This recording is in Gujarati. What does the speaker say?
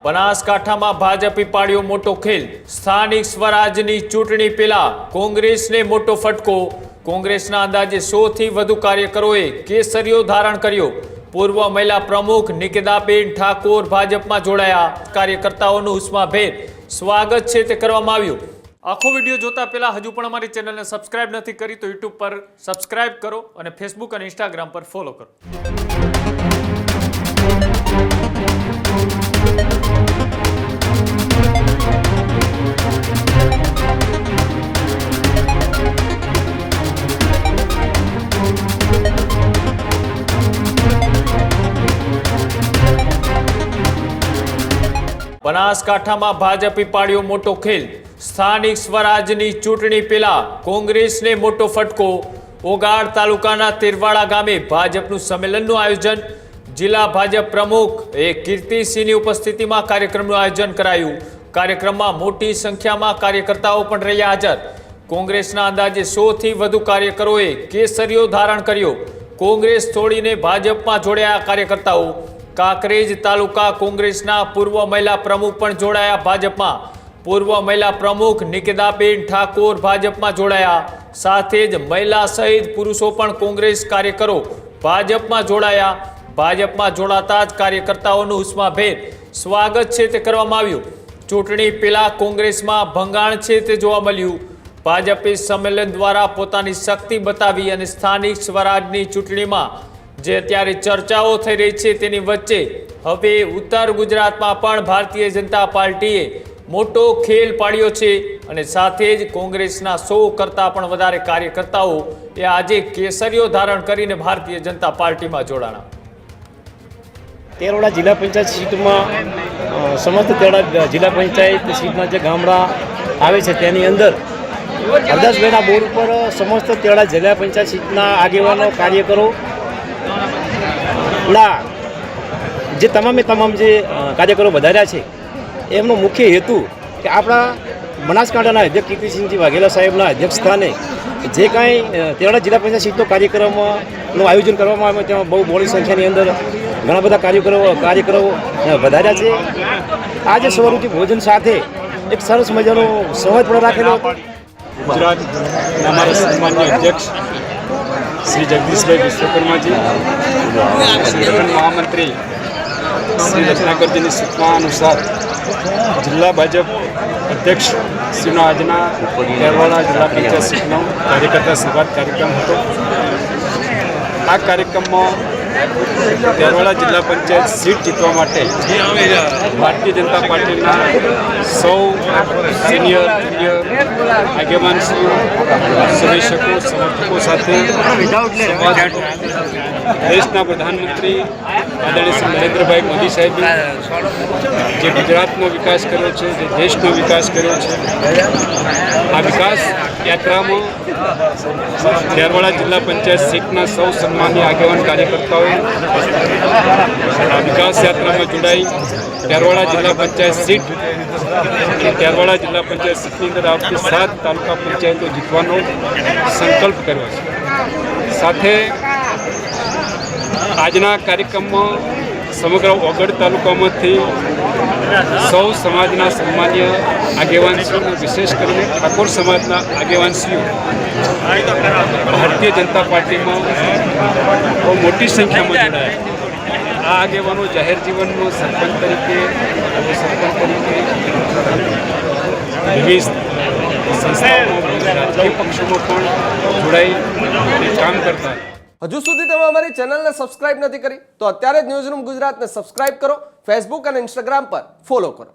બનાસકાંઠામાં ભાજપે પાડ્યો મોટો ખેલ। સ્થાનિક સ્વરાજની ચૂંટણી પહેલા કોંગ્રેસને મોટો ફટકો। કોંગ્રેસના અંદાજે 100 થી વધુ કાર્યકરોએ કેસરીયો ધારણ કર્યો। પૂર્વ મહિલા પ્રમુખ નિકિતાબેન ઠાકોર ભાજપમાં જોડાયા। કાર્યકર્તાઓનું ઉષ્માભેર સ્વાગત છે તે કરવામાં આવ્યું। આખો વિડીયો જોતા પહેલા હજુ પણ અમારી ચેનલને સબસ્ક્રાઇબ નથી કરી તો યુટ્યુબ પર સબસ્ક્રાઇબ કરો અને ફેસબુક અને ઇન્સ્ટાગ્રામ પર ફોલો કરો। બનાસકાંઠામાં ભાજપે પાડ્યો મોટો ખેલ। સ્થાનિક સ્વરાજની ચૂંટણી પહેલા કોંગ્રેસને મોટો ફટકો। ઓગાડ તાલુકાના તેરવાડા ગામે ભાજપનું સંમેલનનું આયોજન। જિલ્લા ભાજપ પ્રમુખ કીર્તિસિંહની ઉપસ્થિતિમાં કાર્યક્રમનું આયોજન કરાયું। કાર્યક્રમમાં મોટી સંખ્યામાં કાર્યકર્તાઓ પણ રહ્યા હાજર। કોંગ્રેસના અંદાજે 100 થી વધુ કાર્યકરોએ કેસરીયો ધારણ કર્યો। કોંગ્રેસ છોડીને ભાજપમાં જોડાયા કાર્યકર્તાઓ। કાંકરેજ તાલુકા કોંગ્રેસના પૂર્વ મહિલા પ્રમુખ પણ જોડાયા ભાજપમાં। પૂર્વ મહિલા પ્રમુખ નિકિતાબેન ઠાકોર ભાજપમાં જોડાયા। સાથે જ મહિલા સહિત પુરુષો પણ કોંગ્રેસ કાર્યકરો ભાજપમાં જોડાયા। ભાજપમાં જોડાતા જ કાર્યકર્તાઓનું ઉષ્માભેર સ્વાગત છે તે કરવામાં આવ્યું। ચૂંટણી પહેલા કોંગ્રેસમાં ભંગાણ છે તે જોવા મળ્યું। ભાજપે સંમેલન દ્વારા પોતાની શક્તિ બતાવી અને સ્થાનિક સ્વરાજની ચૂંટણીમાં જે અત્યારે ચર્ચાઓ થઈ રહી છે તેની વચ્ચે હવે ઉત્તર ગુજરાતમાં પણ ભારતીય જનતા પાર્ટીએ મોટો ખેલ પાડ્યો છે અને સાથે જ કોંગ્રેસના 100 કરતાં પણ વધારે કાર્યકર્તાઓ એ આજે કેસરીયો ધારણ કરીને ભારતીય જનતા પાર્ટીમાં જોડાણા। તેરવાડા જિલ્લા પંચાયત સીટમાં સમસ્ત તેરવાડા જિલ્લા પંચાયત સીટના જે ગામડા આવે છે તેની અંદર હરદાસભાઈના બોર્ડ ઉપર સમસ્ત તેરવાડા જિલ્લા પંચાયત સીટના આગેવાનો કાર્યકરો ના જે તમામ જે કાર્યકરો વધાર્યા છે એમનો મુખ્ય હેતુ કે આપણા બનાસકાંઠાના અધ્યક્ષ કીર્તિસિંહજી વાઘેલા સાહેબના અધ્યક્ષ સ્થાને જે કાંઈ તેરવાડા જિલ્લા પંચાયત સીટનો કાર્યક્રમનું આયોજન કરવામાં આવે તેમાં બહુ મોટી સંખ્યાની અંદર ઘણા બધા કાર્યકરો વધાર્યા છે। આજે સ્વરૂપી ભોજન સાથે એક સરસ મજાનો સંવાદ પણ રાખેલો હતો। ગુજરાતના અમારા સન્માનીય અધ્યક્ષ શ્રી જગદીશભાઈ વિશ્વકર્માજી, સંગઠન મહામંત્રી શ્રી રત્નાકરજીની સૂચના અનુસાર જિલ્લા ભાજપ અધ્યક્ષ શ્રીનો આજના તેરવાડા જિલ્લા પંચાયત સીટનો કાર્યકર્તા સંવાદ કાર્યક્રમ હતો। આ કાર્યક્રમમાં તેરવાડા જિલ્લા પંચાયત સીટ જીતવા માટે ભારતીય જનતા પાર્ટીના 100 સિનિયર આગેવાનશ્રીઓ, સદસ્યો, સમર્થકો સાથે દેશના પ્રધાનમંત્રી આદરણીય શ્રી નરેન્દ્રભાઈ મોદી સાહેબે જે ગુજરાતનો વિકાસ કર્યો છે, જે દેશનો વિકાસ કર્યો છે, આ વિકાસ યાત્રામાં તેરવાડા જિલ્લા પંચાયત સીટના 100 સન્માનીય આગેવાન કાર્યકર્તાઓએ આ વિકાસ યાત્રામાં જોડાઈ તેરવાડા જિલ્લા પંચાયત સીટ અને તેરવાડા જિલ્લા પંચાયત સીટની અંદર આવતી 7 તાલુકા પંચાયતો જીતવાનો સંકલ્પ કર્યો છે। સાથે આજના કાર્યક્રમમાં સમગ્ર ઓગડ તાલુકામાંથી 100 સમાજના સન્માનીય આગેવાનશ્રીઓ, વિશેષ કરીને ઠાકોર સમાજના આગેવાનશ્રીઓ ભારતીય જનતા પાર્ટીમાં બહુ મોટી સંખ્યામાં જોડાયા। આ આગેવાનો જાહેર જીવનમાં સરપંચ તરીકે વિવિધ સંસ્થાઓમાં, રાજકીય પક્ષોમાં પણ જોડાઈ કામ કરતા। હજુ સુધી તમે અમારી ચેનલને સબસ્ક્રાઇબ નથી કરી તો અત્યારે જ ન્યૂઝરૂમ ગુજરાતને સબસ્ક્રાઇબ કરો, ફેસબુક અને ઇન્સ્ટાગ્રામ પર ફોલો કરો।